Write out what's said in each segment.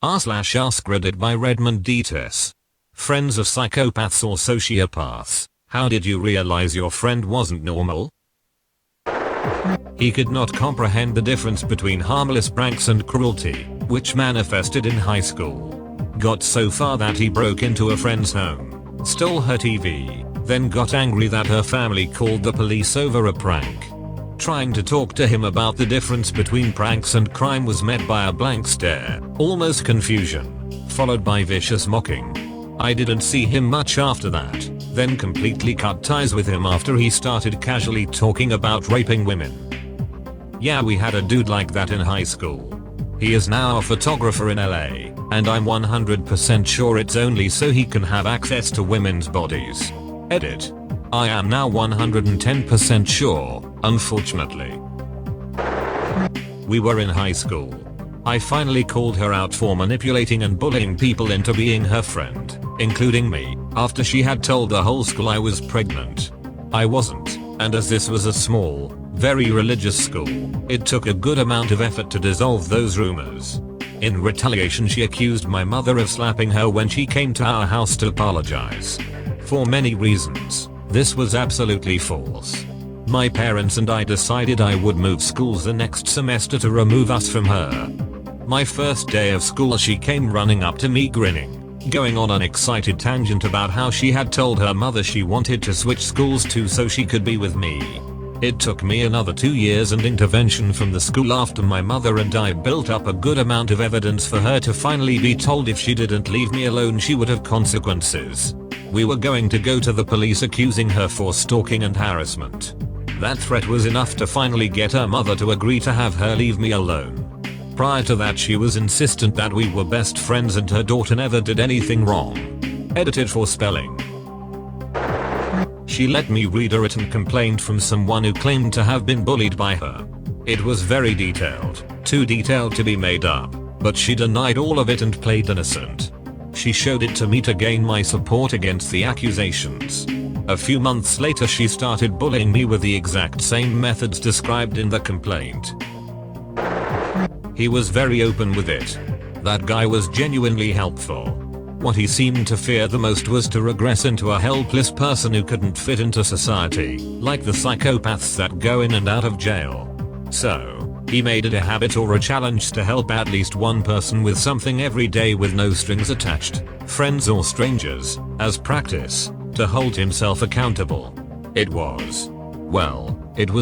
r/AskReddit by Redmond Dts. Friends of psychopaths or sociopaths, how did you realize your friend wasn't normal? He could not comprehend the difference between harmless pranks and cruelty, which manifested in high school. Got so far that he broke into a friend's home, stole her TV, then got angry that her family called the police over a prank. Trying to talk to him about the difference between pranks and crime was met by a blank stare, almost confusion, followed by vicious mocking. I didn't see him much after that, then completely cut ties with him after he started casually talking about raping women. Yeah, we had a dude like that in high school. He is now a photographer in LA, and I'm 100% sure it's only so he can have access to women's bodies. Edit. I am now 110% sure, unfortunately. We were in high school. I finally called her out for manipulating and bullying people into being her friend, including me, after she had told the whole school I was pregnant. I wasn't, and as this was a small, very religious school, it took a good amount of effort to dissolve those rumors. In retaliation, she accused my mother of slapping her when she came to our house to apologize. For many reasons, this was absolutely false. My parents and I decided I would move schools the next semester to remove us from her. My first day of school, she came running up to me grinning, going on an excited tangent about how she had told her mother she wanted to switch schools too so she could be with me. It took me another 2 years and intervention from the school after my mother and I built up a good amount of evidence for her to finally be told if she didn't leave me alone she would have consequences. We were going to go to the police accusing her for stalking and harassment. That threat was enough to finally get her mother to agree to have her leave me alone. Prior to that, she was insistent that we were best friends and her daughter never did anything wrong. Edited for spelling. She let me read a written complaint from someone who claimed to have been bullied by her. It was very detailed, too detailed to be made up, but she denied all of it and played innocent. She showed it to me to gain my support against the accusations. A few months later, she started bullying me with the exact same methods described in the complaint. He was very open with it. That guy was genuinely helpful. What he seemed to fear the most was to regress into a helpless person who couldn't fit into society, like the psychopaths that go in and out of jail. So, he made it a habit or a challenge to help at least one person with something every day with no strings attached, friends or strangers, as practice, to hold himself accountable. It was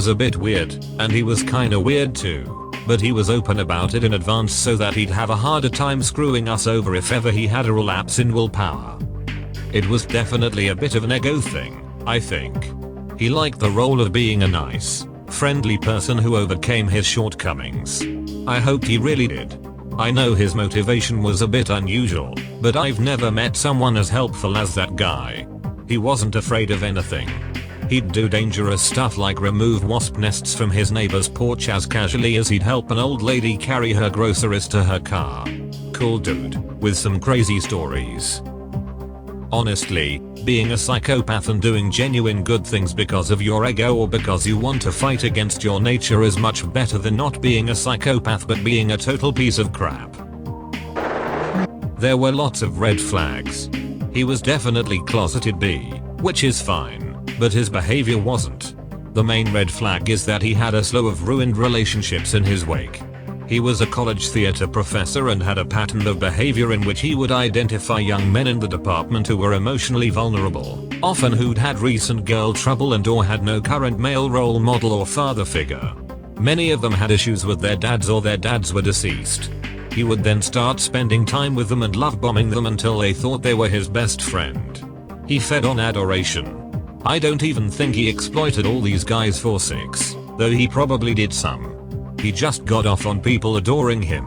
a bit weird, and he was kinda weird too. But he was open about it in advance so that he'd have a harder time screwing us over if ever he had a relapse in willpower. It was definitely a bit of an ego thing, I think. He liked the role of being a nice, friendly person who overcame his shortcomings. I hoped he really did. I know his motivation was a bit unusual, but I've never met someone as helpful as that guy. He wasn't afraid of anything. He'd do dangerous stuff like remove wasp nests from his neighbor's porch as casually as he'd help an old lady carry her groceries to her car. Cool dude, with some crazy stories. Honestly, being a psychopath and doing genuine good things because of your ego or because you want to fight against your nature is much better than not being a psychopath but being a total piece of crap. There were lots of red flags. He was definitely closeted B, which is fine. But his behavior wasn't. The main red flag is that he had a slew of ruined relationships in his wake. He was a college theater professor and had a pattern of behavior in which he would identify young men in the department who were emotionally vulnerable, often who'd had recent girl trouble and or had no current male role model or father figure. Many of them had issues with their dads or their dads were deceased. He would then start spending time with them and love bombing them until they thought they were his best friend. He fed on adoration. I don't even think he exploited all these guys for sex, though he probably did some. He just got off on people adoring him.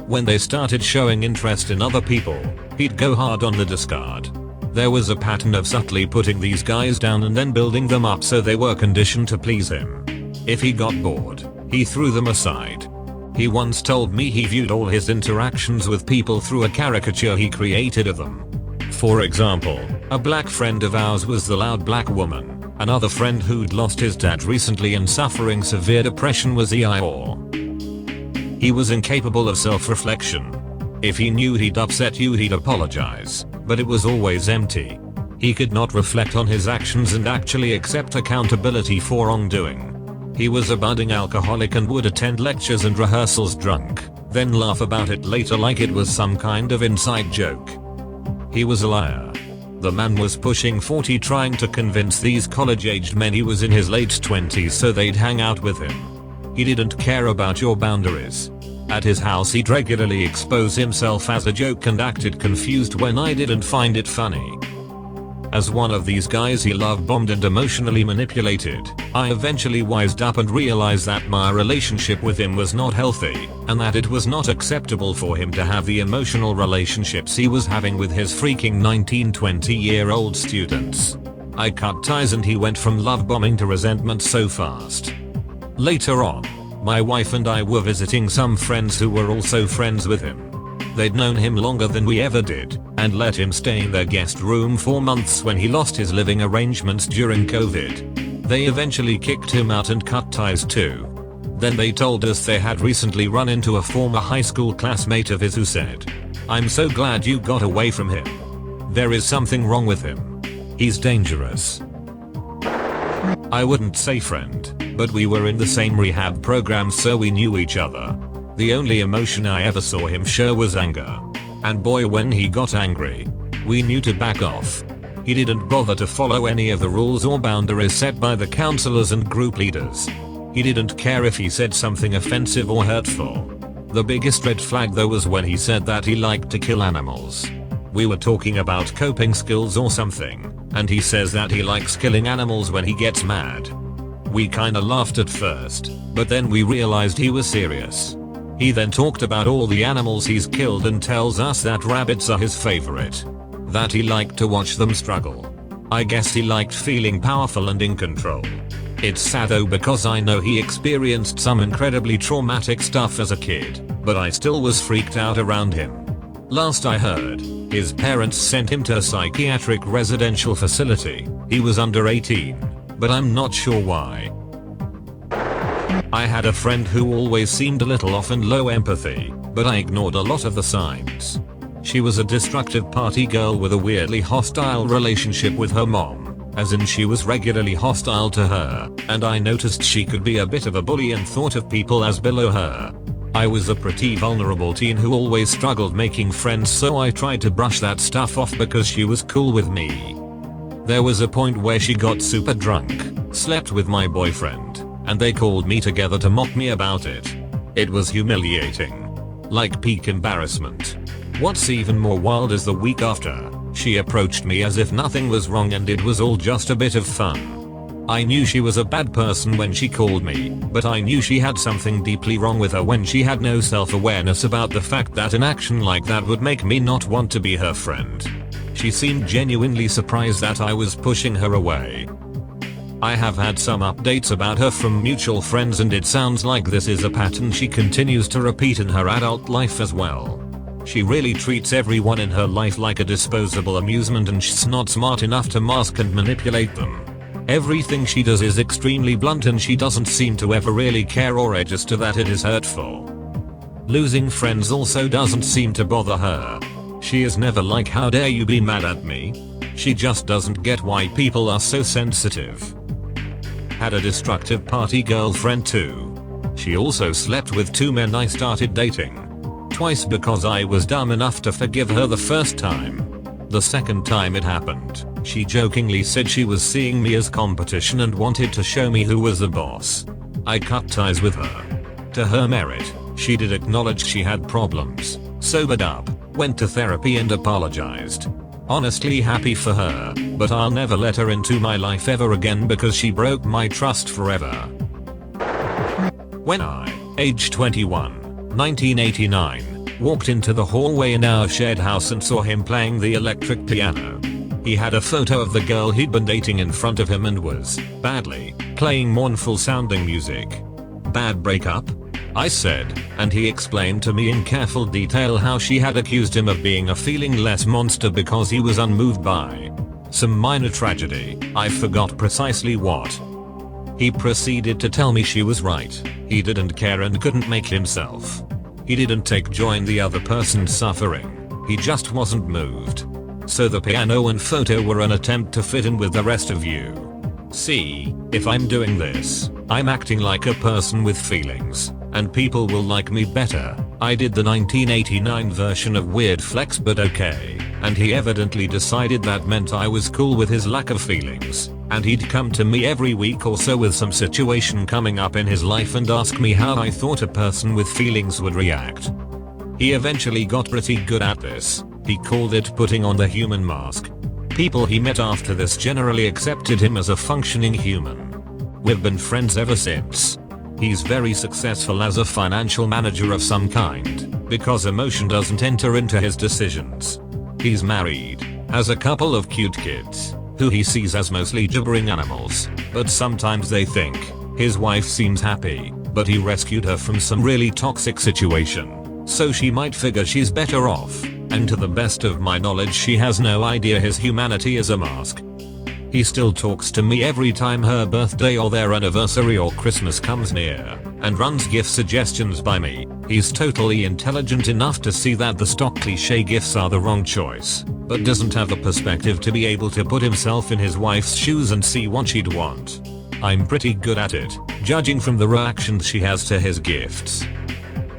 When they started showing interest in other people, he'd go hard on the discard. There was a pattern of subtly putting these guys down and then building them up so they were conditioned to please him. If he got bored, he threw them aside. He once told me he viewed all his interactions with people through a caricature he created of them. For example, a black friend of ours was the loud black woman, another friend who'd lost his dad recently and suffering severe depression was Eeyore. He was incapable of self-reflection. If he knew he'd upset you, he'd apologize, but it was always empty. He could not reflect on his actions and actually accept accountability for wrongdoing. He was a budding alcoholic and would attend lectures and rehearsals drunk, then laugh about it later like it was some kind of inside joke. He was a liar. The man was pushing 40, trying to convince these college-aged men he was in his late 20s so they'd hang out with him. He didn't care about your boundaries. At his house he'd regularly expose himself as a joke and acted confused when I didn't find it funny. As one of these guys he love-bombed and emotionally manipulated, I eventually wised up and realized that my relationship with him was not healthy, and that it was not acceptable for him to have the emotional relationships he was having with his freaking 19-20-year-old students. I cut ties and he went from love-bombing to resentment so fast. Later on, my wife and I were visiting some friends who were also friends with him. They'd known him longer than we ever did, and let him stay in their guest room for months when he lost his living arrangements during COVID. They eventually kicked him out and cut ties too. Then they told us they had recently run into a former high school classmate of his who said, "I'm so glad you got away from him. There is something wrong with him. He's dangerous." I wouldn't say friend, but we were in the same rehab program so we knew each other. The only emotion I ever saw him show was anger. And boy, when he got angry, we knew to back off. He didn't bother to follow any of the rules or boundaries set by the counselors and group leaders. He didn't care if he said something offensive or hurtful. The biggest red flag though was when he said that he liked to kill animals. We were talking about coping skills or something, and he says that he likes killing animals when he gets mad. We kinda laughed at first, but then we realized he was serious. He then talked about all the animals he's killed and tells us that rabbits are his favorite. That he liked to watch them struggle. I guess he liked feeling powerful and in control. It's sad though because I know he experienced some incredibly traumatic stuff as a kid, but I still was freaked out around him. Last I heard, his parents sent him to a psychiatric residential facility. He was under 18, but I'm not sure why. I had a friend who always seemed a little off and low empathy, but I ignored a lot of the signs. She was a destructive party girl with a weirdly hostile relationship with her mom, as in she was regularly hostile to her, and I noticed she could be a bit of a bully and thought of people as below her. I was a pretty vulnerable teen who always struggled making friends, so I tried to brush that stuff off because she was cool with me. There was a point where she got super drunk, slept with my boyfriend, and they called me together to mock me about it. It was humiliating. Like peak embarrassment. What's even more wild is the week after, she approached me as if nothing was wrong and it was all just a bit of fun. I knew she was a bad person when she called me, but I knew she had something deeply wrong with her when she had no self-awareness about the fact that an action like that would make me not want to be her friend. She seemed genuinely surprised that I was pushing her away. I have had some updates about her from mutual friends and it sounds like this is a pattern she continues to repeat in her adult life as well. She really treats everyone in her life like a disposable amusement and she's not smart enough to mask and manipulate them. Everything she does is extremely blunt and she doesn't seem to ever really care or register that it is hurtful. Losing friends also doesn't seem to bother her. She is never like, "How dare you be mad at me?" She just doesn't get why people are so sensitive. Had a destructive party girlfriend too. She also slept with 2 men I started dating. Twice because I was dumb enough to forgive her the first time. The second time it happened, she jokingly said she was seeing me as competition and wanted to show me who was the boss. I cut ties with her. To her merit, she did acknowledge she had problems, sobered up, went to therapy and apologized. Honestly happy for her, but I'll never let her into my life ever again because she broke my trust forever. When I, age 21, 1989, walked into the hallway in our shared house and saw him playing the electric piano. He had a photo of the girl he'd been dating in front of him and was, badly, playing mournful sounding music. Bad breakup? I said, and he explained to me in careful detail how she had accused him of being a feeling-less monster because he was unmoved by some minor tragedy. I forgot precisely what. He proceeded to tell me she was right. He didn't care and couldn't make himself. He didn't take joy in the other person's suffering. He just wasn't moved. So the piano and photo were an attempt to fit in with the rest of you. See, if I'm doing this, I'm acting like a person with feelings, and people will like me better. I did the 1989 version of Weird Flex, but okay, and he evidently decided that meant I was cool with his lack of feelings, and he'd come to me every week or so with some situation coming up in his life and ask me how I thought a person with feelings would react. He eventually got pretty good at this. He called it putting on the human mask. People he met after this generally accepted him as a functioning human. We've been friends ever since. He's very successful as a financial manager of some kind, because emotion doesn't enter into his decisions. He's married, has a couple of cute kids, who he sees as mostly gibbering animals, but sometimes they think his wife seems happy, but he rescued her from some really toxic situation, so she might figure she's better off. And to the best of my knowledge, she has no idea his humanity is a mask. He still talks to me every time her birthday or their anniversary or Christmas comes near, and runs gift suggestions by me. He's totally intelligent enough to see that the stock cliche gifts are the wrong choice, but doesn't have the perspective to be able to put himself in his wife's shoes and see what she'd want. I'm pretty good at it, judging from the reactions she has to his gifts.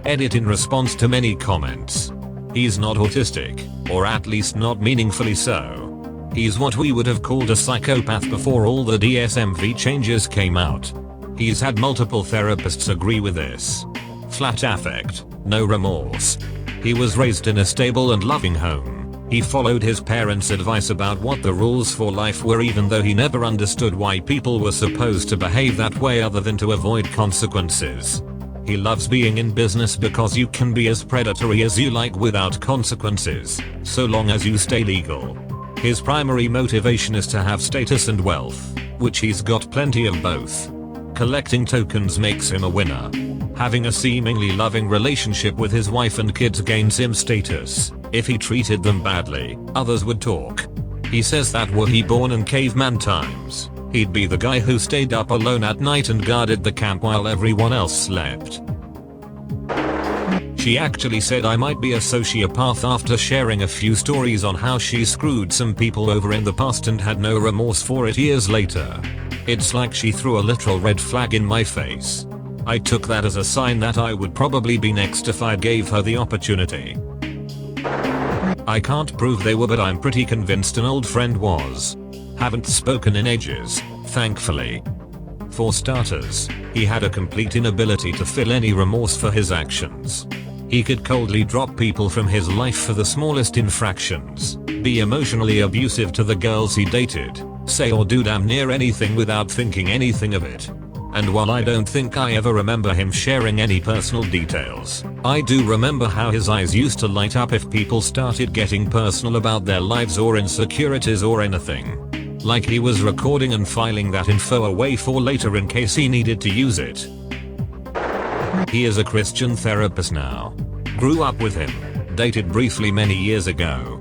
Edit in response to many comments. He's not autistic, or at least not meaningfully so. He's what we would have called a psychopath before all the DSM-V changes came out. He's had multiple therapists agree with this. Flat affect, no remorse. He was raised in a stable and loving home. He followed his parents' advice about what the rules for life were, even though he never understood why people were supposed to behave that way other than to avoid consequences. He loves being in business because you can be as predatory as you like without consequences, so long as you stay legal. His primary motivation is to have status and wealth, which he's got plenty of both. Collecting tokens makes him a winner. Having a seemingly loving relationship with his wife and kids gains him status. If he treated them badly, others would talk. He says that were he born in caveman times, he'd be the guy who stayed up alone at night and guarded the camp while everyone else slept. She actually said I might be a sociopath after sharing a few stories on how she screwed some people over in the past and had no remorse for it years later. It's like she threw a literal red flag in my face. I took that as a sign that I would probably be next if I gave her the opportunity. I can't prove they were, but I'm pretty convinced an old friend was. Haven't spoken in ages, thankfully. For starters, he had a complete inability to feel any remorse for his actions. He could coldly drop people from his life for the smallest infractions, be emotionally abusive to the girls he dated, say or do damn near anything without thinking anything of it. And while I don't think I ever remember him sharing any personal details, I do remember how his eyes used to light up if people started getting personal about their lives or insecurities or anything. Like he was recording and filing that info away for later in case he needed to use it. He is a Christian therapist now. Grew up with him. Dated briefly many years ago.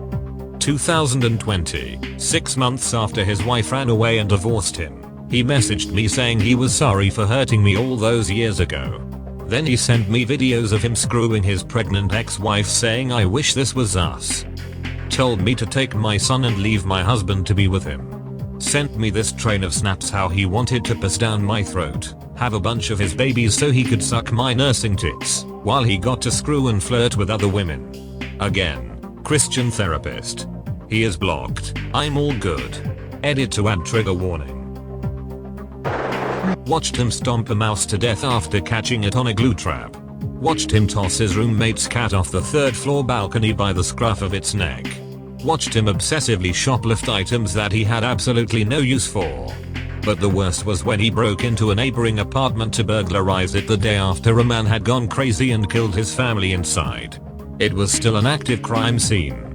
2020, 6 months after his wife ran away and divorced him, he messaged me saying he was sorry for hurting me all those years ago. Then he sent me videos of him screwing his pregnant ex-wife saying I wish this was us. Told me to take my son and leave my husband to be with him. Sent me this train of snaps how he wanted to piss down my throat, have a bunch of his babies so he could suck my nursing tits, while he got to screw and flirt with other women. Again, Christian therapist. He is blocked. I'm all good. Edit to add trigger warning. Watched him stomp a mouse to death after catching it on a glue trap. Watched him toss his roommate's cat off the 3rd floor balcony by the scruff of its neck. Watched him obsessively shoplift items that he had absolutely no use for. But the worst was when he broke into a neighboring apartment to burglarize it the day after a man had gone crazy and killed his family inside. It was still an active crime scene.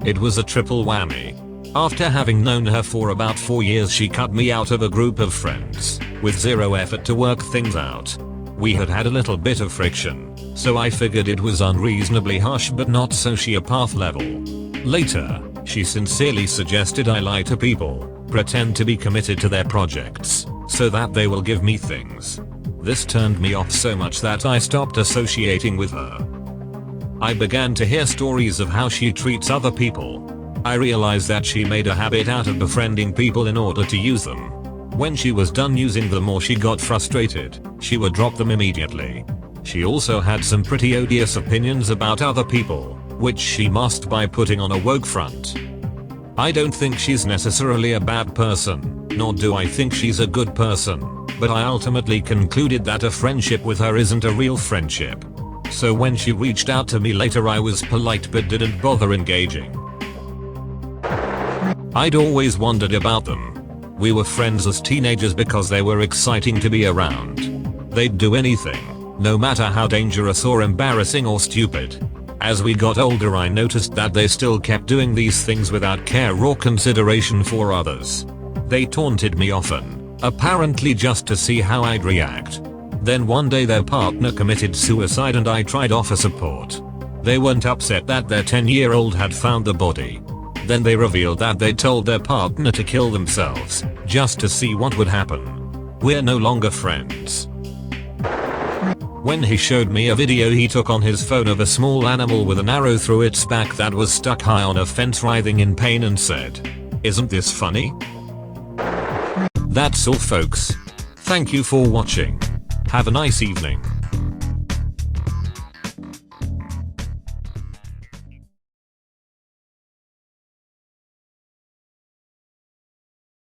It was a triple whammy. After having known her for about 4 years, she cut me out of a group of friends, with zero effort to work things out. We had had a little bit of friction, so I figured it was unreasonably harsh but not sociopath level. Later, she sincerely suggested I lie to people, pretend to be committed to their projects, so that they will give me things. This turned me off so much that I stopped associating with her. I began to hear stories of how she treats other people. I realized that she made a habit out of befriending people in order to use them. When she was done using them or she got frustrated, she would drop them immediately. She also had some pretty odious opinions about other people, which she masked by putting on a woke front. I don't think she's necessarily a bad person, nor do I think she's a good person, but I ultimately concluded that a friendship with her isn't a real friendship. So when she reached out to me later, I was polite but didn't bother engaging. I'd always wondered about them. We were friends as teenagers because they were exciting to be around. They'd do anything, no matter how dangerous or embarrassing or stupid. As we got older, I noticed that they still kept doing these things without care or consideration for others. They taunted me often, apparently just to see how I'd react. Then one day their partner committed suicide and I tried offer support. They weren't upset that their 10-year-old had found the body. Then they revealed that they told their partner to kill themselves, just to see what would happen. We're no longer friends. When he showed me a video he took on his phone of a small animal with an arrow through its back that was stuck high on a fence writhing in pain and said, "Isn't this funny?" That's all folks. Thank you for watching. Have a nice evening.